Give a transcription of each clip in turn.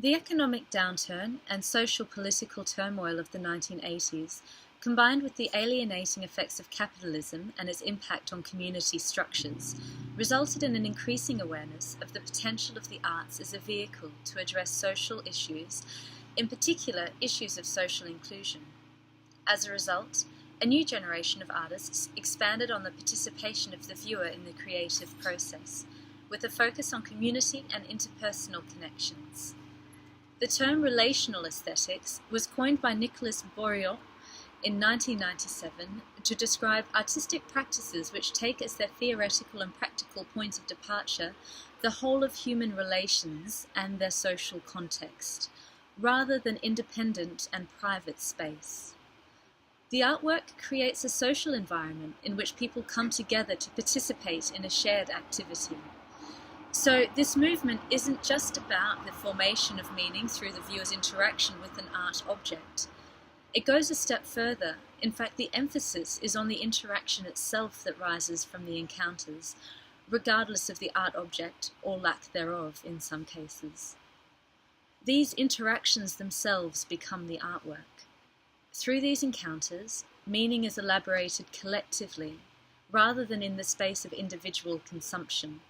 The economic downturn and social-political turmoil of the 1980s, combined with the alienating effects of capitalism and its impact on community structures, resulted in an increasing awareness of the potential of the arts as a vehicle to address social issues, in particular issues of social inclusion. As a result, a new generation of artists expanded on the participation of the viewer in the creative process, with a focus on community and interpersonal connections. The term relational aesthetics was coined by Nicolas Bourriaud in 1997 to describe artistic practices which take as their theoretical and practical point of departure the whole of human relations and their social context, rather than independent and private space. The artwork creates a social environment in which people come together to participate in a shared activity. So this movement isn't just about the formation of meaning through the viewer's interaction with an art object. It goes a step further. In fact, the emphasis is on the interaction itself that rises from the encounters, regardless of the art object or lack thereof in some cases. These interactions themselves become the artwork. Through these encounters, meaning is elaborated collectively, rather than in the space of individual consumption.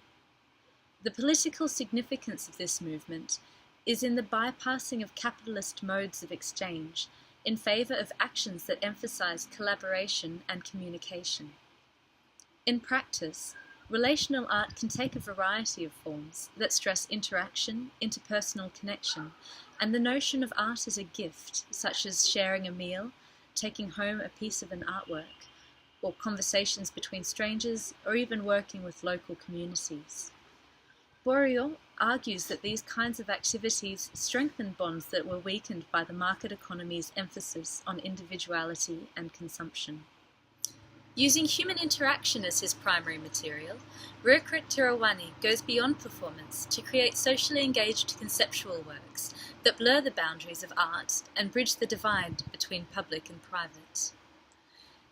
The political significance of this movement is in the bypassing of capitalist modes of exchange in favour of actions that emphasise collaboration and communication. In practice, relational art can take a variety of forms that stress interaction, interpersonal connection, and the notion of art as a gift, such as sharing a meal, taking home a piece of an artwork, or conversations between strangers, or even working with local communities. Bourriaud argues that these kinds of activities strengthen bonds that were weakened by the market economy's emphasis on individuality and consumption. Using human interaction as his primary material, Rirkrit Tiravanija goes beyond performance to create socially engaged conceptual works that blur the boundaries of art and bridge the divide between public and private.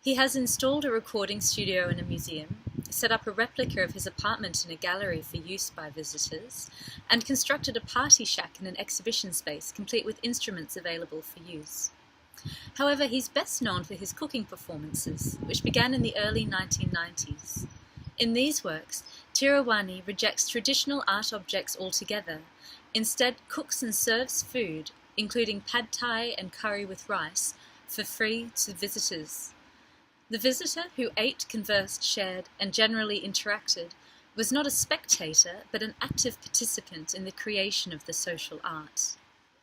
He has installed a recording studio in a museum, set up a replica of his apartment in a gallery for use by visitors, and constructed a party shack in an exhibition space complete with instruments available for use. However, he's best known for his cooking performances, which began in the early 1990s. In these works, Tiravanija rejects traditional art objects altogether, instead cooks and serves food, including pad thai and curry with rice, for free to visitors. The visitor, who ate, conversed, shared, and generally interacted, was not a spectator, but an active participant in the creation of the social art.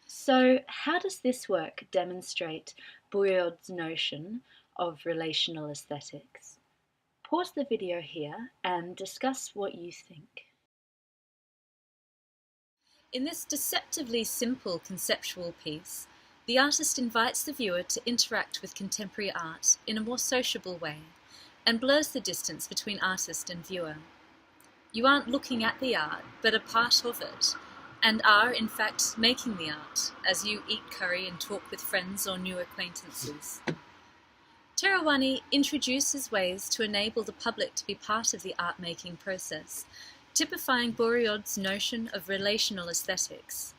So, how does this work demonstrate Bourriaud's notion of relational aesthetics? Pause the video here and discuss what you think. In this deceptively simple conceptual piece, the artist invites the viewer to interact with contemporary art in a more sociable way and blurs the distance between artist and viewer. You aren't looking at the art, but a part of it, and are, in fact, making the art as you eat curry and talk with friends or new acquaintances. Tiravanija introduces ways to enable the public to be part of the art-making process, typifying Bourriaud's notion of relational aesthetics.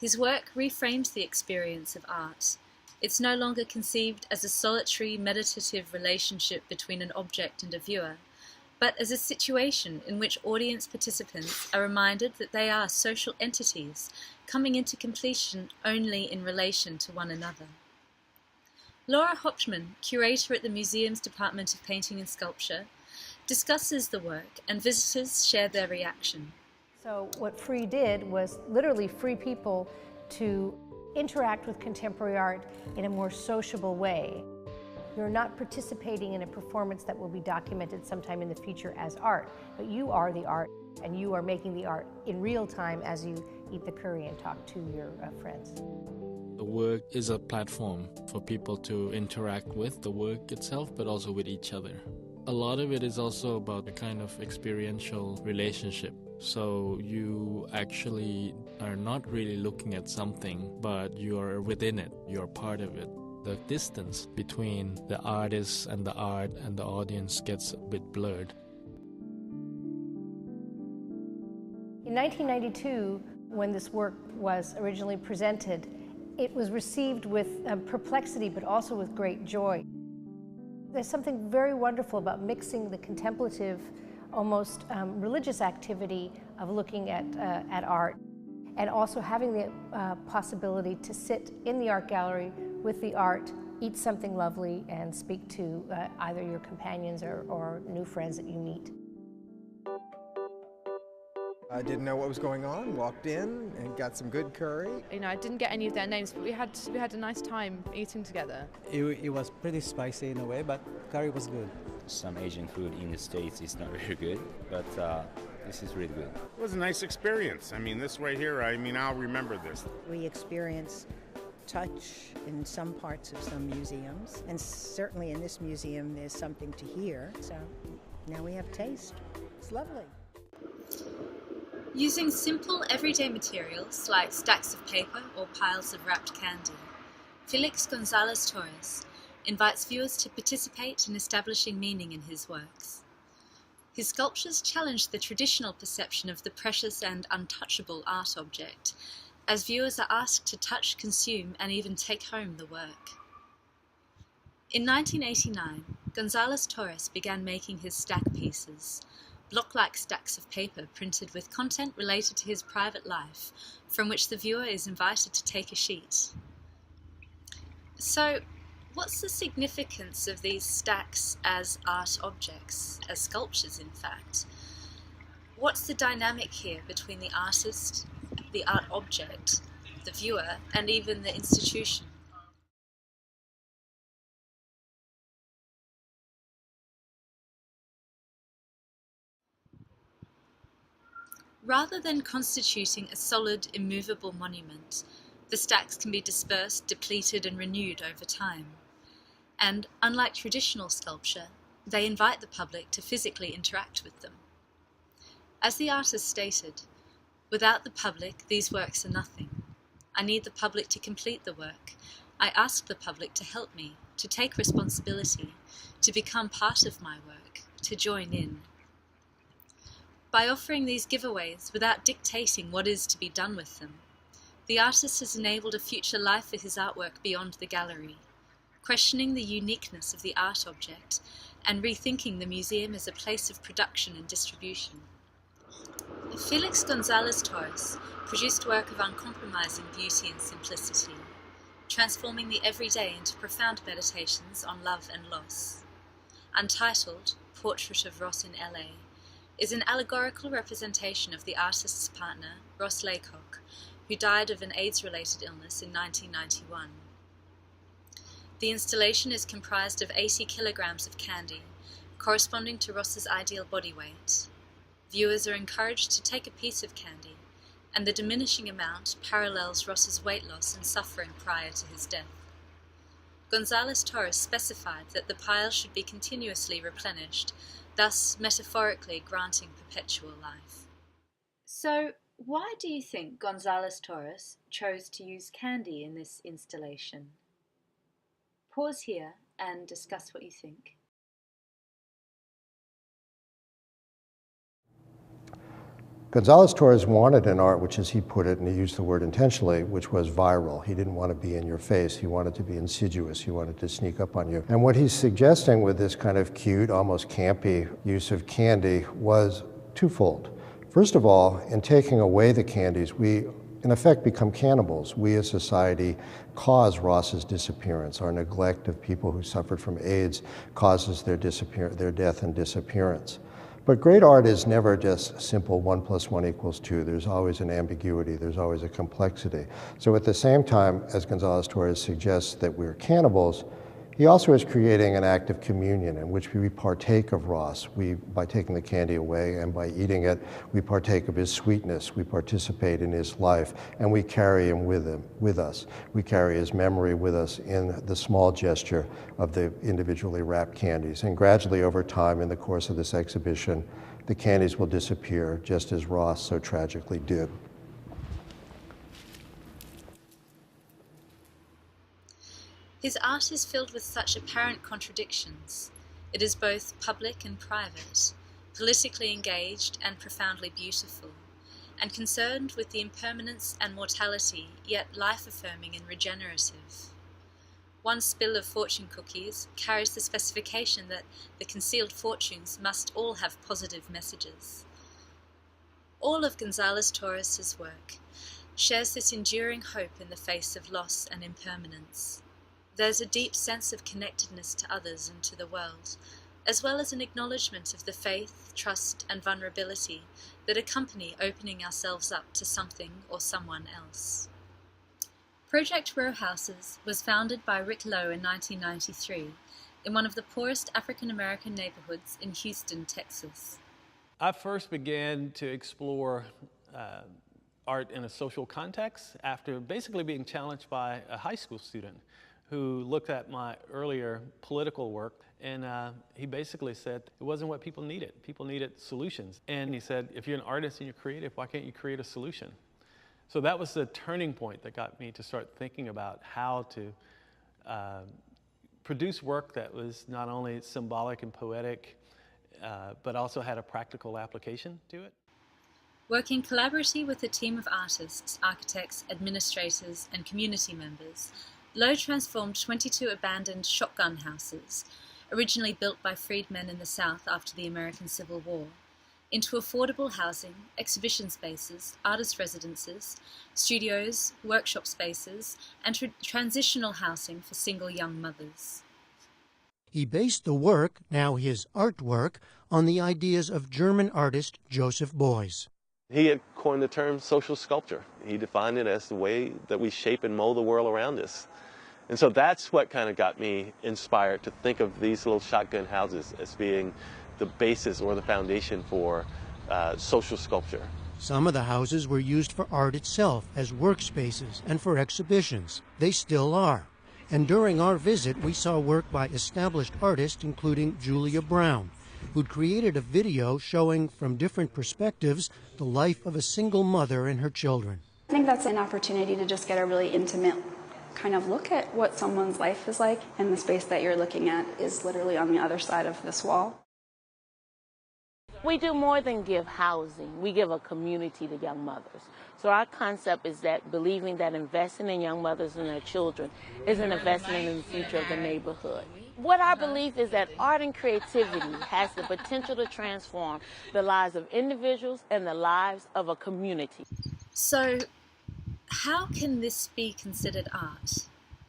His work reframes the experience of art. It's no longer conceived as a solitary, meditative relationship between an object and a viewer, but as a situation in which audience participants are reminded that they are social entities coming into completion only in relation to one another. Laura Hoptman, curator at the museum's Department of Painting and Sculpture, discusses the work and visitors share their reaction. So what Free did was literally free people to interact with contemporary art in a more sociable way. You're not participating in a performance that will be documented sometime in the future as art, but you are the art, and you are making the art in real time as you eat the curry and talk to your friends. The work is a platform for people to interact with the work itself, but also with each other. A lot of it is also about a kind of experiential relationship. So you actually are not really looking at something, but you are within it, you're part of it. The distance between the artist and the art and the audience gets a bit blurred. In 1992, When this work was originally presented, it was received with perplexity, but also with great joy. There's something very wonderful about mixing the contemplative, almost religious activity of looking at art, and also having the possibility to sit in the art gallery with the art, eat something lovely, and speak to either your companions or new friends that you meet. I didn't know what was going on, walked in and got some good curry. You know, I didn't get any of their names, but we had a nice time eating together. It was pretty spicy in a way, but curry was good. Some Asian food in the States is not very good, but this is really good. It was a nice experience. I mean, this right here, I'll remember this. We experience touch in some parts of some museums, and certainly in this museum there's something to hear, so now we have taste. It's lovely. Using simple everyday materials like stacks of paper or piles of wrapped candy, Felix Gonzalez-Torres invites viewers to participate in establishing meaning in his works. His sculptures challenge the traditional perception of the precious and untouchable art object, as viewers are asked to touch, consume, and even take home the work. In 1989, Gonzalez-Torres began making his stack pieces, block-like stacks of paper printed with content related to his private life, from which the viewer is invited to take a sheet. So, what's the significance of these stacks as art objects, as sculptures in fact? What's the dynamic here between the artist, the art object, the viewer, and even the institution? Rather than constituting a solid, immovable monument, the stacks can be dispersed, depleted, and renewed over time. And, unlike traditional sculpture, they invite the public to physically interact with them. As the artist stated, "Without the public, these works are nothing. I need the public to complete the work. I ask the public to help me, to take responsibility, to become part of my work, to join in." By offering these giveaways without dictating what is to be done with them, the artist has enabled a future life for his artwork beyond the gallery, questioning the uniqueness of the art object and rethinking the museum as a place of production and distribution. Felix Gonzalez-Torres produced work of uncompromising beauty and simplicity, transforming the everyday into profound meditations on love and loss. Untitled, Portrait of Ross in LA, is an allegorical representation of the artist's partner, Ross Laycock, who died of an AIDS-related illness in 1991. The installation is comprised of 80 kilograms of candy, corresponding to Ross's ideal body weight. Viewers are encouraged to take a piece of candy, and the diminishing amount parallels Ross's weight loss and suffering prior to his death. Gonzalez-Torres specified that the pile should be continuously replenished, thus metaphorically granting perpetual life. So, why do you think Gonzalez-Torres chose to use candy in this installation? Pause here and discuss what you think. Gonzalez-Torres wanted an art, which, as he put it, and he used the word intentionally, which was viral. He didn't want to be in your face. He wanted to be insidious. He wanted to sneak up on you. And what he's suggesting with this kind of cute, almost campy use of candy was twofold. First of all, in taking away the candies, we, in effect, become cannibals. We as society cause Ross's disappearance. Our neglect of people who suffered from AIDS causes their death and disappearance. But great art is never just simple 1 + 1 = 2. There's always an ambiguity. There's always a complexity. So at the same time, as Gonzalez-Torres suggests that we're cannibals, he also is creating an act of communion in which we partake of Ross. By taking the candy away and by eating it, we partake of his sweetness. We participate in his life, and we carry him with us. We carry his memory with us in the small gesture of the individually wrapped candies. And gradually over time, in the course of this exhibition, the candies will disappear, just as Ross so tragically did. His art is filled with such apparent contradictions. It is both public and private, politically engaged and profoundly beautiful, and concerned with the impermanence and mortality, yet life-affirming and regenerative. One spill of fortune cookies carries the specification that the concealed fortunes must all have positive messages. All of Gonzalez-Torres' work shares this enduring hope in the face of loss and impermanence. There's a deep sense of connectedness to others and to the world, as well as an acknowledgement of the faith, trust, and vulnerability that accompany opening ourselves up to something or someone else. Project Row Houses was founded by Rick Lowe in 1993 in one of the poorest African-American neighborhoods in Houston, Texas. I first began to explore art in a social context after basically being challenged by a high school student who looked at my earlier political work, and he basically said it wasn't what people needed. People needed solutions. And he said, if you're an artist and you're creative, why can't you create a solution? So that was the turning point that got me to start thinking about how to produce work that was not only symbolic and poetic, but also had a practical application to it. Working collaboratively with a team of artists, architects, administrators, and community members, Lowe transformed 22 abandoned shotgun houses, originally built by freedmen in the South after the American Civil War, into affordable housing, exhibition spaces, artist residences, studios, workshop spaces, and transitional housing for single young mothers. He based the work, now his artwork, on the ideas of German artist Joseph Beuys. He had coined the term social sculpture. He defined it as the way that we shape and mold the world around us. And so that's what kind of got me inspired to think of these little shotgun houses as being the basis or the foundation for social sculpture. Some of the houses were used for art itself as workspaces and for exhibitions. They still are. And during our visit, we saw work by established artists, including Julia Brown, who'd created a video showing from different perspectives the life of a single mother and her children. I think that's an opportunity to just get a really intimate kind of look at what someone's life is like, and the space that you're looking at is literally on the other side of this wall. We do more than give housing. We give a community to young mothers. So our concept is that believing that investing in young mothers and their children is an investment in the future of the neighborhood. What our belief is that art and creativity has the potential to transform the lives of individuals and the lives of a community. So, how can this be considered art?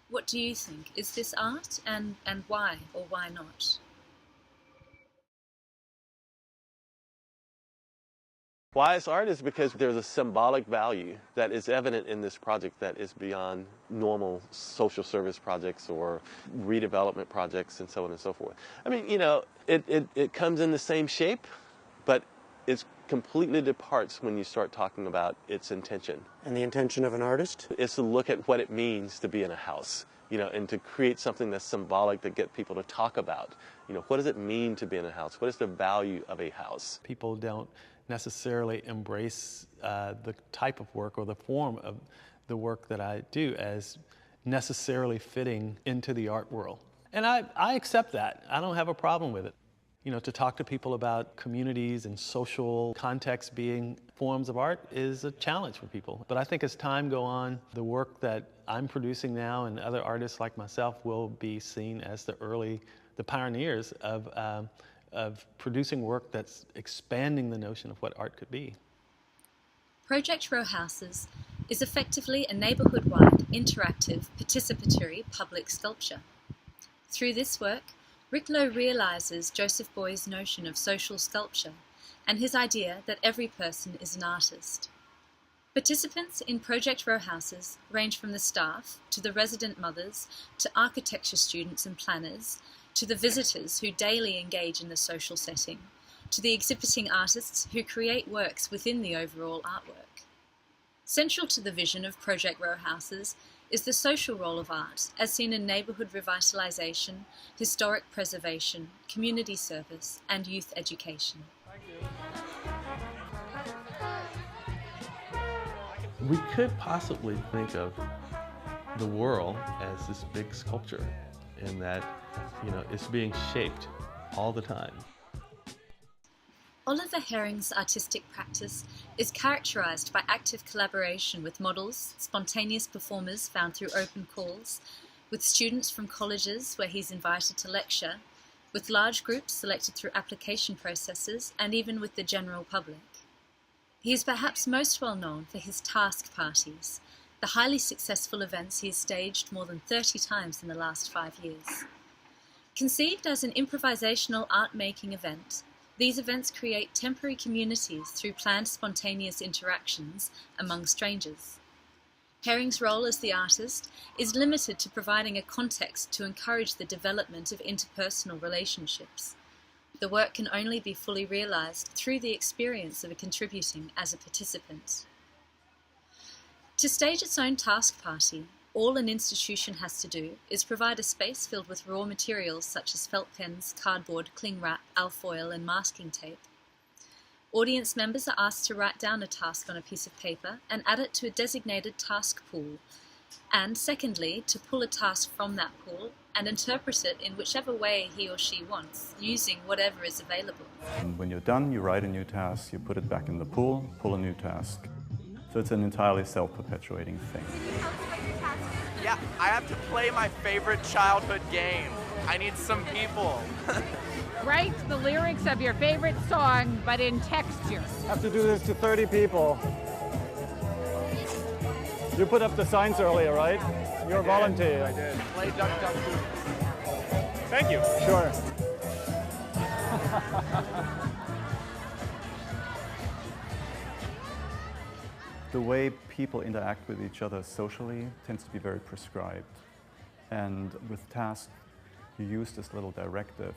What do you think? Is this art, and why or why not? Why it's art is because there's a symbolic value that is evident in this project that is beyond normal social service projects or redevelopment projects and so on and so forth. I mean, you know, it comes in the same shape, but it completely departs when you start talking about its intention. And the intention of an artist? Is to look at what it means to be in a house, you know, and to create something that's symbolic that get people to talk about. You know, what does it mean to be in a house? What is the value of a house? People don't necessarily embrace the type of work or the form of the work that I do as necessarily fitting into the art world. And I accept that. I don't have a problem with it. You know, to talk to people about communities and social contexts being forms of art is a challenge for people. But I think as time goes on, the work that I'm producing now and other artists like myself will be seen as the pioneers of producing work that's expanding the notion of what art could be. Project Row Houses is effectively a neighbourhood-wide, interactive, participatory public sculpture. Through this work, Rick Lowe realises Joseph Beuys' notion of social sculpture and his idea that every person is an artist. Participants in Project Row Houses range from the staff to the resident mothers to architecture students and planners to the visitors who daily engage in the social setting, to the exhibiting artists who create works within the overall artwork. Central to the vision of Project Row Houses is the social role of art, as seen in neighbourhood revitalisation, historic preservation, community service, and youth education. We could possibly think of the world as this big sculpture, in that, you know, it's being shaped all the time. Oliver Herring's artistic practice is characterized by active collaboration with models, spontaneous performers found through open calls, with students from colleges where he's invited to lecture, with large groups selected through application processes, and even with the general public. He is perhaps most well known for his task parties, the highly successful events he has staged more than 30 times in the last 5 years. Conceived as an improvisational art-making event, these events create temporary communities through planned spontaneous interactions among strangers. Herring's role as the artist is limited to providing a context to encourage the development of interpersonal relationships. The work can only be fully realized through the experience of contributing as a participant. To stage its own task party, all an institution has to do is provide a space filled with raw materials such as felt pens, cardboard, cling wrap, alfoil, and masking tape. Audience members are asked to write down a task on a piece of paper and add it to a designated task pool, and secondly, to pull a task from that pool and interpret it in whichever way he or she wants, using whatever is available. And when you're done, you write a new task, you put it back in the pool, pull a new task. So it's an entirely self-perpetuating thing. Yeah, I have to play my favorite childhood game. I need some people. Write the lyrics of your favorite song, but in texture. Have to do this to 30 people. You put up the signs earlier, right? You're a volunteer. I did. Play Duck Duck Goose. Thank you. Sure. The way people interact with each other socially tends to be very prescribed. And with tasks, you use this little directive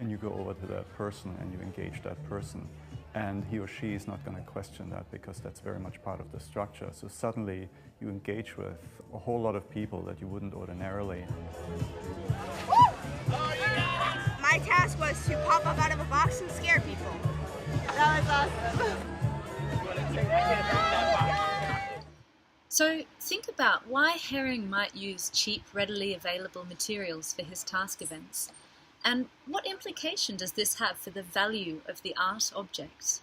and you go over to that person and you engage that person. And he or she is not going to question that because that's very much part of the structure. So suddenly you engage with a whole lot of people that you wouldn't ordinarily. My task was to pop up out of a box and scare people. That was awesome. So think about why Herring might use cheap, readily available materials for his task events, and what implication does this have for the value of the art object?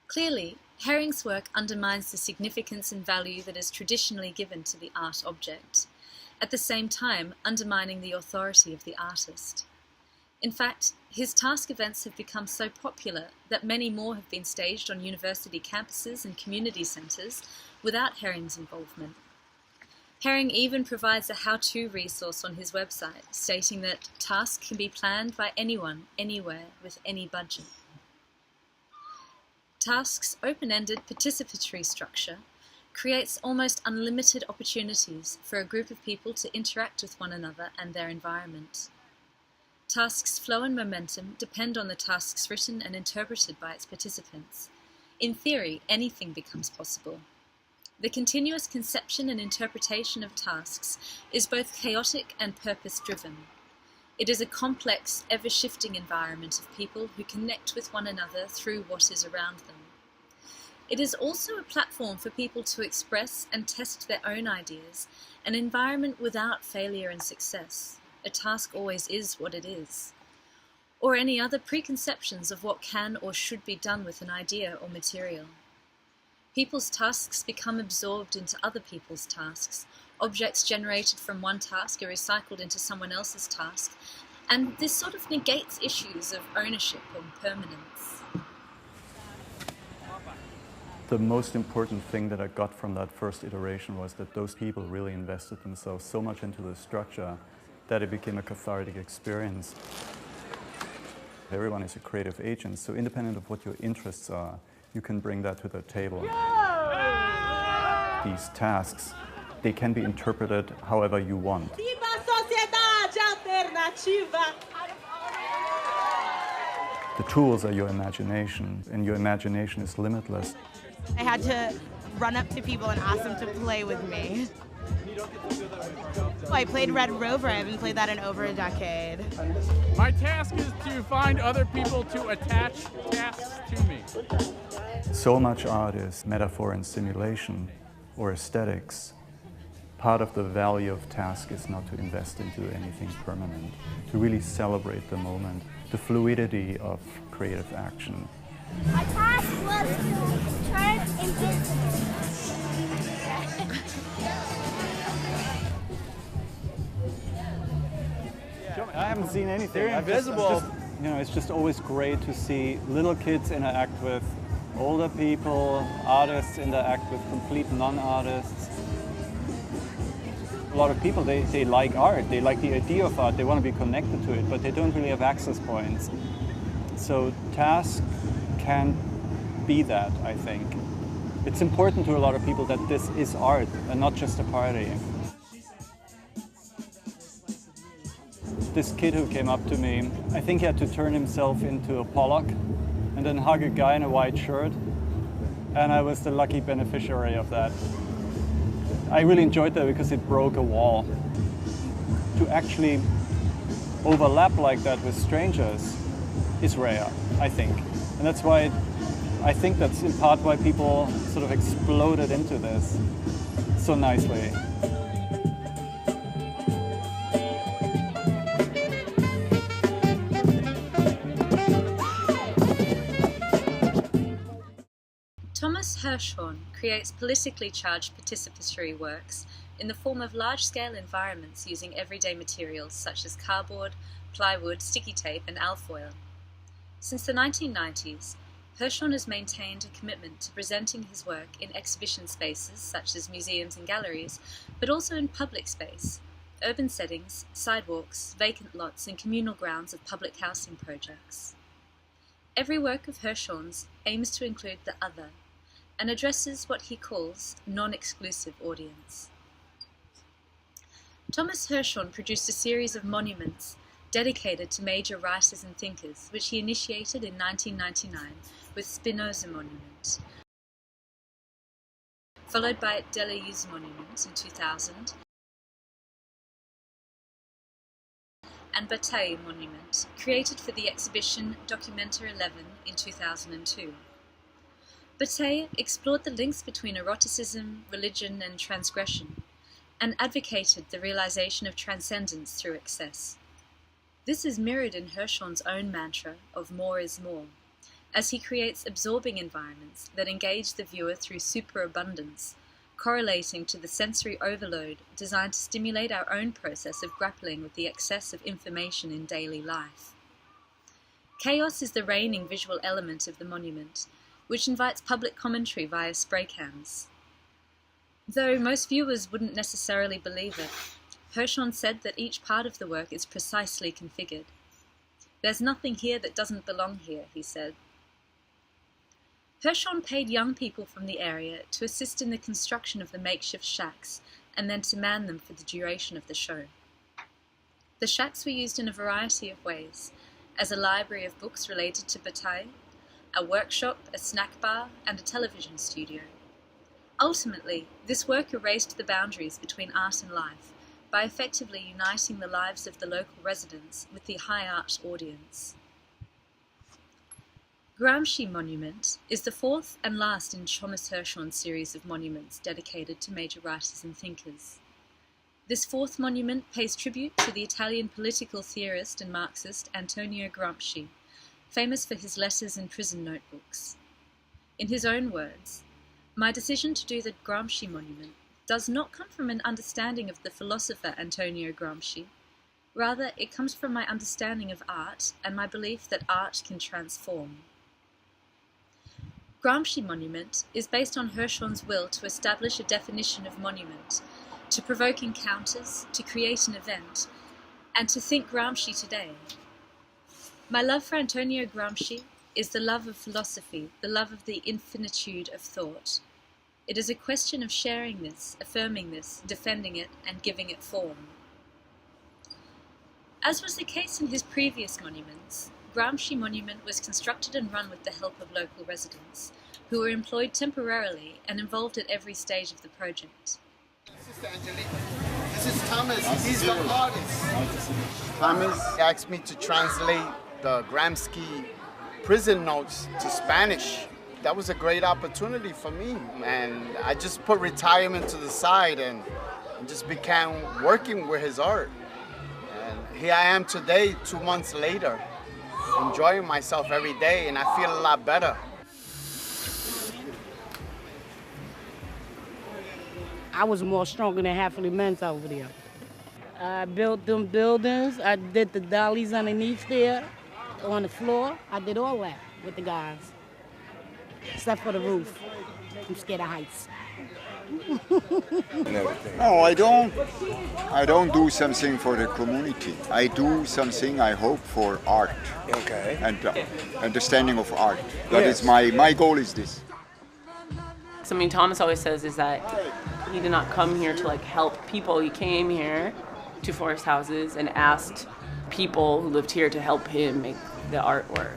Clearly, Herring's work undermines the significance and value that is traditionally given to the art object, at the same time undermining the authority of the artist. In fact, his task events have become so popular that many more have been staged on university campuses and community centres without Herring's involvement. Herring even provides a how-to resource on his website, stating that tasks can be planned by anyone, anywhere, with any budget. Tasks' open-ended participatory structure creates almost unlimited opportunities for a group of people to interact with one another and their environment. Tasks' flow and momentum depend on the tasks written and interpreted by its participants. In theory, anything becomes possible. The continuous conception and interpretation of tasks is both chaotic and purpose-driven. It is a complex, ever-shifting environment of people who connect with one another through what is around them. It is also a platform for people to express and test their own ideas, an environment without failure and success. A task always is what it is, or any other preconceptions of what can or should be done with an idea or material. People's tasks become absorbed into other people's tasks. Objects generated from one task are recycled into someone else's task, and this sort of negates issues of ownership and permanence. The most important thing that I got from that first iteration was that those people really invested themselves so much into the structure that it became a cathartic experience. Everyone is a creative agent, so independent of what your interests are, you can bring that to the table. These tasks, they can be interpreted however you want. Viva a sociedade alternativa! The tools are your imagination, and your imagination is limitless. I had to run up to people and ask them to play with me. I played Red Rover. I haven't played that in over a decade. My task is to find other people to attach tasks to me. So much art is metaphor and simulation, or aesthetics, part of the value of task is not to invest into anything permanent, to really celebrate the moment, the fluidity of creative action. My task was to turn invisible. I haven't seen anything. They're invisible. It's just always great to see little kids interact with older people, artists interact with complete non-artists. A lot of people, they like art, they like the idea of art, they want to be connected to it, but they don't really have access points. So task can be that, I think. It's important to a lot of people that this is art and not just a party. This kid who came up to me, I think he had to turn himself into a Pollock and then hug a guy in a white shirt. And I was the lucky beneficiary of that. I really enjoyed that because it broke a wall. To actually overlap like that with strangers is rare, I think. And that's why I think that's in part why people sort of exploded into this so nicely. Thomas Hirschhorn creates politically charged participatory works in the form of large-scale environments using everyday materials such as cardboard, plywood, sticky tape, and alfoil. Since the 1990s, Hirschhorn has maintained a commitment to presenting his work in exhibition spaces such as museums and galleries, but also in public space, urban settings, sidewalks, vacant lots, and communal grounds of public housing projects. Every work of Hirschhorn's aims to include the other, and addresses what he calls non-exclusive audience. Thomas Hirschhorn produced a series of monuments dedicated to major writers and thinkers, which he initiated in 1999 with Spinoza Monument, followed by Deleuze Monument in 2000, and Bataille Monument, created for the exhibition Documenta 11 in 2002. Bataille explored the links between eroticism, religion, and transgression, and advocated the realization of transcendence through excess. This is mirrored in Hirschhorn's own mantra of more is more, as he creates absorbing environments that engage the viewer through superabundance, correlating to the sensory overload designed to stimulate our own process of grappling with the excess of information in daily life. Chaos is the reigning visual element of the monument, which invites public commentary via spray cans. Though most viewers wouldn't necessarily believe it, Hirschhorn said that each part of the work is precisely configured. "There's nothing here that doesn't belong here," he said. Hirschhorn paid young people from the area to assist in the construction of the makeshift shacks and then to man them for the duration of the show. The shacks were used in a variety of ways, as a library of books related to Bataille, a workshop, a snack bar, and a television studio. Ultimately, this work erased the boundaries between art and life by effectively uniting the lives of the local residents with the high art audience. Gramsci Monument is the fourth and last in Thomas Hirschhorn's series of monuments dedicated to major writers and thinkers. This fourth monument pays tribute to the Italian political theorist and Marxist Antonia Gramsci, famous for his letters and prison notebooks. In his own words, "My decision to do the Gramsci Monument does not come from an understanding of the philosopher Antonio Gramsci. Rather, it comes from my understanding of art and my belief that art can transform." Gramsci Monument is based on Hirschhorn's will to establish a definition of monument, to provoke encounters, to create an event, and to think Gramsci today. My love for Antonio Gramsci is the love of philosophy, the love of the infinitude of thought. It is a question of sharing this, affirming this, defending it, and giving it form. As was the case in his previous monuments, Gramsci Monument was constructed and run with the help of local residents, who were employed temporarily and involved at every stage of the project. This is Thomas, he's the artist. Thomas asked me to translate the Gramsci prison notes to Spanish. That was a great opportunity for me, and I just put retirement to the side, and and just began working with his art. And here I am today, 2 months later, enjoying myself every day, and I feel a lot better. I was more stronger than half of the men over there. I built them buildings. I did the dollies underneath there, on the floor. I did all that with the guys, except for the roof. I'm scared of heights. No, I don't do something for the community. I do something, I hope, for art. Okay. And understanding of art. That is my goal is this. Something Thomas always says is that he did not come here to help people. He came here to Forest Houses and asked people who lived here to help him make the artwork.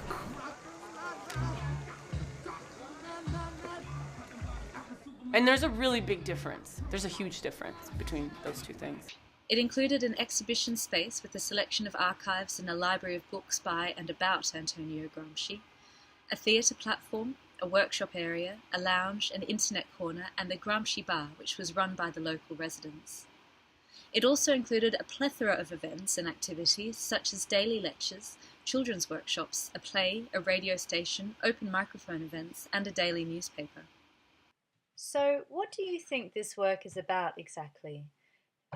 And there's a really big difference. There's a huge difference between those two things. It included an exhibition space with a selection of archives and a library of books by and about Antonia Graham, a theatre platform, a workshop area, a lounge, an internet corner, and the Gramsci bar, which was run by the local residents. It also included a plethora of events and activities such as daily lectures, children's workshops, a play, a radio station, open microphone events, and a daily newspaper. So, what do you think this work is about exactly?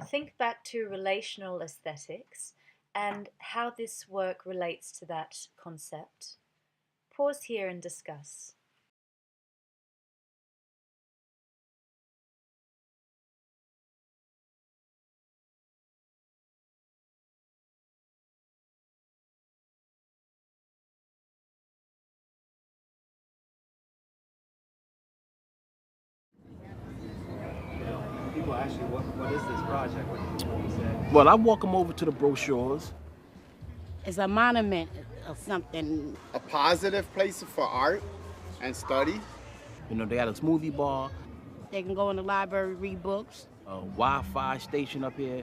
Think back to relational aesthetics and how this work relates to that concept. Pause here and discuss. People ask you, what is this project? What do you say? Well, I walk them over to the brochures. It's a monument of something. A positive place for art and study. You know, they got a smoothie bar. They can go in the library, read books. A Wi-Fi station up here.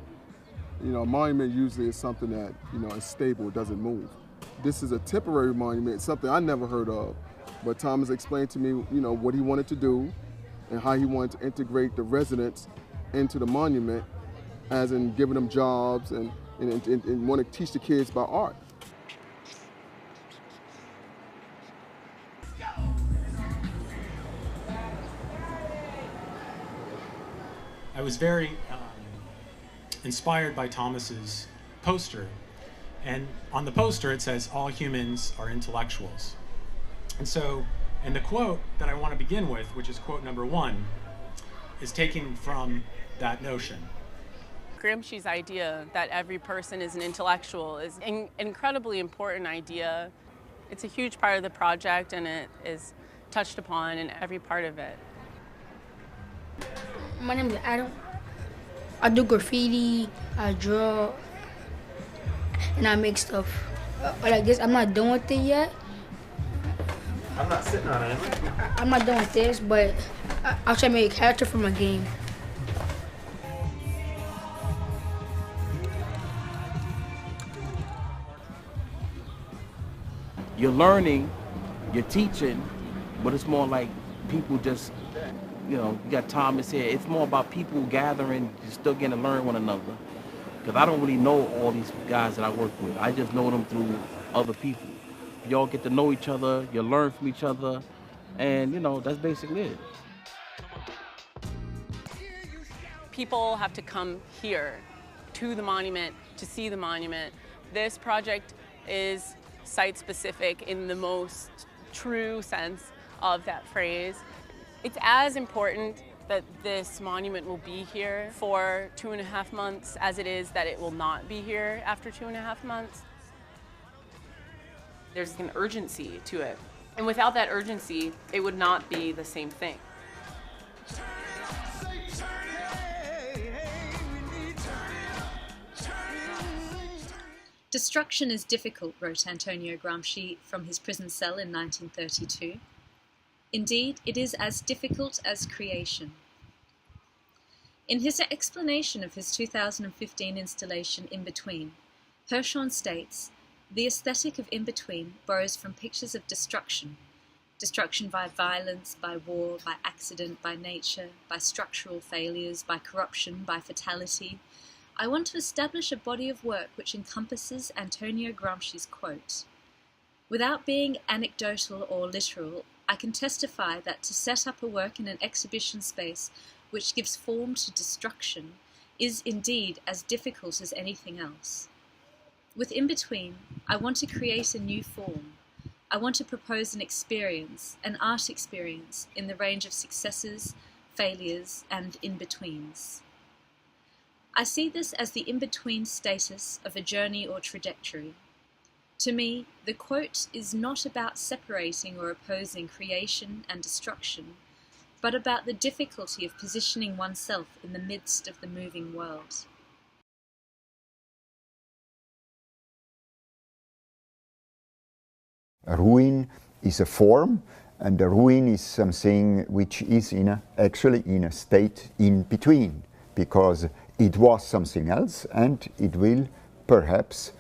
You know, a monument usually is something that, is stable, it doesn't move. This is a temporary monument, something I never heard of. But Thomas explained to me, what he wanted to do and how he wanted to integrate the residents into the monument, as in giving them jobs and want to teach the kids about art. I was very inspired by Thomas's poster, and on the poster it says all humans are intellectuals. And the quote that I want to begin with, which is quote number 1, is taken from that notion. Gramsci's idea that every person is an intellectual is an incredibly important idea. It's a huge part of the project, and it is touched upon in every part of it. My name is Adam. I do graffiti, I draw, and I make stuff. Like this, I'm not done with it yet. I'm not sitting on it. I'm not done with this, but I'll try to make a character for my game. You're learning, you're teaching, but it's more like people just, you got Thomas here. It's more about people gathering, just still getting to learn one another. Because I don't really know all these guys that I work with. I just know them through other people. Y'all get to know each other, you learn from each other, and that's basically it. People have to come here to the monument to see the monument. This project is site-specific in the most true sense of that phrase. It's as important that this monument will be here for 2.5 months as it is that it will not be here after 2.5 months. There's an urgency to it. And without that urgency, it would not be the same thing. Destruction is difficult, wrote Antonia Graham from his prison cell in 1932. Indeed, it is as difficult as creation. In his explanation of his 2015 installation In Between, Hirschhorn states, "The aesthetic of In Between borrows from pictures of destruction, Destruction by violence, by war, by accident, by nature, by structural failures, by corruption, by fatality. I want to establish a body of work which encompasses Antonia Gramsci's quote. Without being anecdotal or literal, I can testify that to set up a work in an exhibition space which gives form to destruction is indeed as difficult as anything else. With In Between, I want to create a new form. I want to propose an experience, an art experience, in the range of successes, failures, and in-betweens. I see this as the in-between status of a journey or trajectory. To me, the quote is not about separating or opposing creation and destruction, but about the difficulty of positioning oneself in the midst of the moving world. A ruin is a form, and a ruin is something which is actually in a state in between, because it was something else and it will perhaps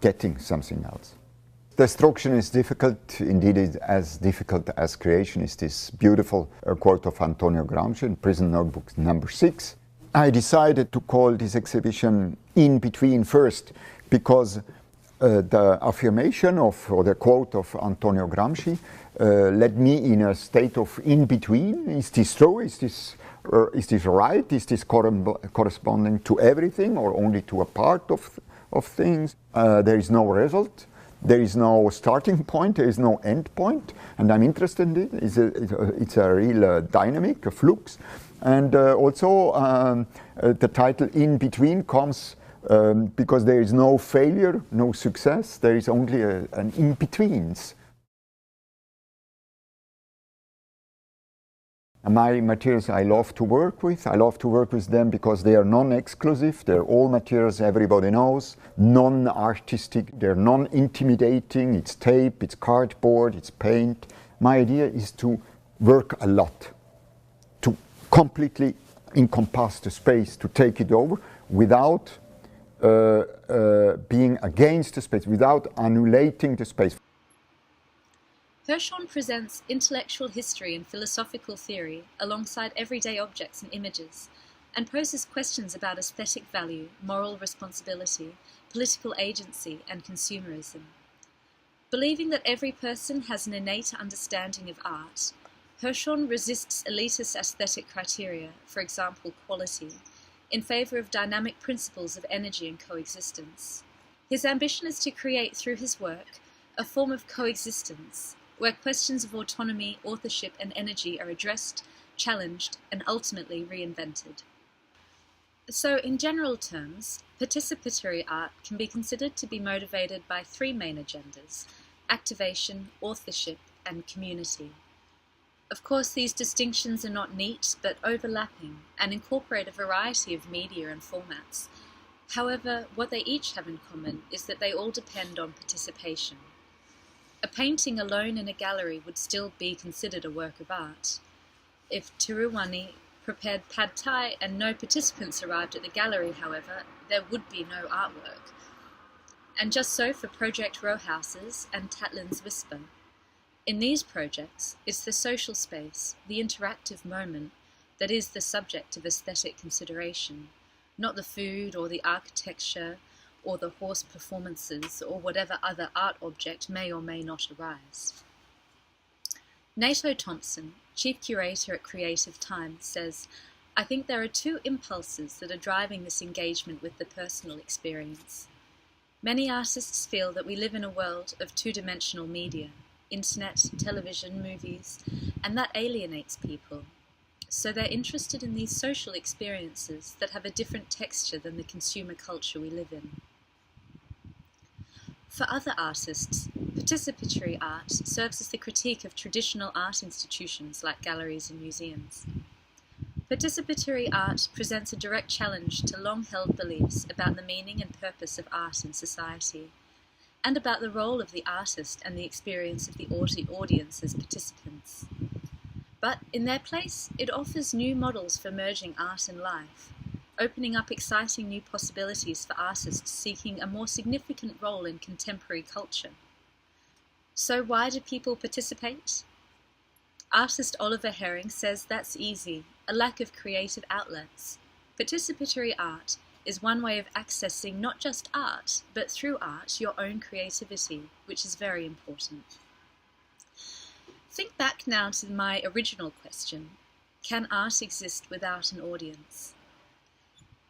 getting something else. Destruction is difficult, indeed it's as difficult as creation, is this beautiful quote of Antonia Graham in Prison Notebook number 6. I decided to call this exhibition In Between first because the affirmation of, or the quote of Antonio Gramsci led me in a state of in-between. Is this true? Is this right? Is this corresponding to everything or only to a part of things? There is no result. There is no starting point. There is no end point. And I'm interested in it. It's a real dynamic, a flux. And also the title In Between comes because there is no failure, no success, there is only an in-betweens. My materials I love to work with. I love to work with them because they are non-exclusive, they're all materials everybody knows, non-artistic, they're non-intimidating, it's tape, it's cardboard, it's paint. My idea is to work a lot, to completely encompass the space, to take it over without being against the space, without annulating the space. Hirschhorn presents intellectual history and philosophical theory alongside everyday objects and images, and poses questions about aesthetic value, moral responsibility, political agency, and consumerism. Believing that every person has an innate understanding of art, Hirschhorn resists elitist aesthetic criteria, for example quality, in favour of dynamic principles of energy and coexistence. His ambition is to create through his work a form of coexistence, where questions of autonomy, authorship and energy are addressed, challenged and ultimately reinvented. So in general terms, participatory art can be considered to be motivated by three main agendas: activation, authorship and community. Of course, these distinctions are not neat but overlapping and incorporate a variety of media and formats. However, what they each have in common is that they all depend on participation. A painting alone in a gallery would still be considered a work of art. If Tiruvani prepared pad thai and no participants arrived at the gallery, however, there would be no artwork. And just so for Project Row Houses and Tatlin's Whisper. In these projects, it's the social space, the interactive moment, that is the subject of aesthetic consideration, not the food or the architecture or the horse performances or whatever other art object may or may not arise. Nato Thompson, chief curator at Creative Time, says, "I think there are two impulses that are driving this engagement with the personal experience. Many artists feel that we live in a world of two-dimensional media, internet, television, movies, and that alienates people. So they're interested in these social experiences that have a different texture than the consumer culture we live in." For other artists, participatory art serves as the critique of traditional art institutions like galleries and museums. Participatory art presents a direct challenge to long-held beliefs about the meaning and purpose of art in society, and about the role of the artist and the experience of the audience as participants. But in their place, it offers new models for merging art and life, opening up exciting new possibilities for artists seeking a more significant role in contemporary culture. So why do people participate? Artist Oliver Herring says that's easy, a lack of creative outlets. Participatory art is one way of accessing not just art, but through art, your own creativity, which is very important. Think back now to my original question. Can art exist without an audience?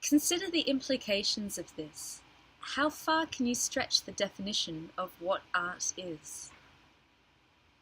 Consider the implications of this. How far can you stretch the definition of what art is?